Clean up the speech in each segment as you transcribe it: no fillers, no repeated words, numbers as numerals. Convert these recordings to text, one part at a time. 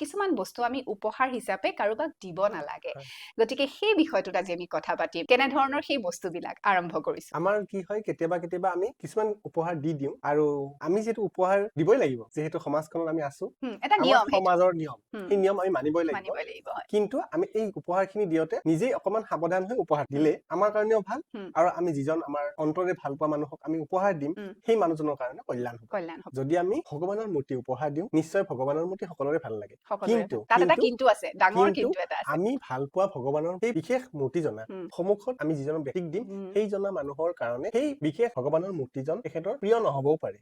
কিছুমান বস্তু আমি উপহাৰ হিচাপে কাৰোবাক দিব নালাগে হয়। গতিকে সেই বিষয়টোত আজি আমি কথা পাতিম কেনে ধৰণৰ সেই বস্তুবিলাক আৰম্ভ কৰিছো আমাৰ কি হয় কেতিয়াবা আমি কিছুমান উপহাৰ দি দিওঁ আৰু আমি যেটো উপহাৰ দিবই লাগিব যেহেতু সমাজখনত আমি আছো এটা আমাৰ নিয়ম সেইটো সমাজৰ নিয়ম সেই নিয়ম আমি মানিবই লাগিব হয় কিন্তু আমি এই উপহাৰখিনি দিওতে নিজেই অকমান সাৱধান হৈ উপহাৰ দিলে আমাৰ কাৰণেও ভাল আৰু আমি যিজন আমাৰ অন্তৰে ভাল পোৱা মানুহক আমি উপহাৰ দিম সেই মানুহজনৰ কাৰণে কল্যাণ হ'ব যদি আমি ভগৱানৰ মূৰ্তি উপহাৰ দিওঁ নিশ্চয় ভগৱানৰ মূৰ্তি সকলোৰে ভাল লাগে কিন্তু তাত এটা কিন্তু আছে ডাঙৰ কিন্তু এটা আছে আমি ভাল পোৱা ভগৱানৰ সেই বিশেষ মূৰ্তিজনা সমুখত আমি যিজন ব্যক্তিক দিম সেইজনা মানুহৰ কাৰণে সেই বিশেষ ভগৱানৰ মূৰ্তিজন তেখেতৰ প্ৰিয় নহবও পাৰে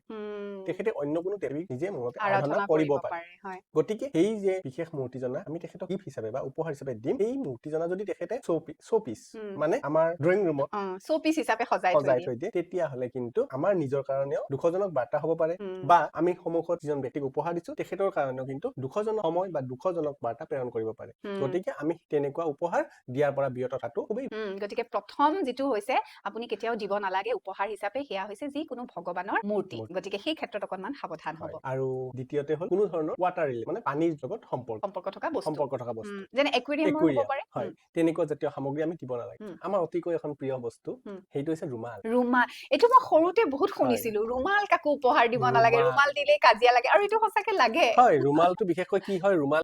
তেখেতে অন্য কোনো দেৱীক নিজে মনতে আৰাধনা কৰিব পাৰে গতিকে সেই যে বিশেষ মূৰ্তিজনা আমি তেখেতক গিফ্ট হিচাপে বা উপহাৰ হিচাপে দিম এই মূৰ্তিজনা যদি তেখেতে শোপিস মানে আমাৰ ড্ৰয়িং ৰুমত শোপিস হিচাপে সজাই থৈ দিয়ে তেতিয়া হলে কিন্তু আমাৰ নিজৰ কাৰণেও দুখজনক বাৰ্তা হ'ব পাৰে বা আমি সমুখত যিজন ব্যক্তিক উপহাৰ দিছো তেখেতৰ কাৰণেও কিন্তু দুখজনক সময় বা দুখজনক বাৰ্তা প্ৰেৰণ কৰিব পাৰে গতিকে আমি তেনেকুৱা উপহাৰ দিয়াৰ পৰা বিৰত থকাটো খুবেই গতিকে প্ৰথম যেটো হৈছে আপুনি কেতিয়াও দিব নালাগে উপহাৰ হিচাপে হেয়া হৈছে যি কোনো ভগৱানৰ মূৰ্তি গতিকে সেই ক্ষেত্ৰত অকমান সাৱধান হ'ব আৰু দ্বিতীয়তে হ'ল কোনো ধৰণৰ ওয়াটাৰ ৰিলেট মানে পানীৰ লগত সম্পৰ্ক থকা বস্তু যেনে একুৱেৰিয়াম হয় তেনেকুৱা জাতীয় সামগ্ৰী আমি দিব নালাগে আমাৰ অতিকৈ এখন প্ৰিয় বস্তু সেইটো হৈছে ৰুমাল এইটো মই সৰুতে বহুত শুনিছিলো ৰুমাল কাকো উপহাৰ দিব নালাগে ৰুমাল দিলেই কাজিয়া লাগে আৰু এইটো সঁচাকে লাগে হয় ৰুমালটো বিশেষকৈ কি হয় ৰুমাল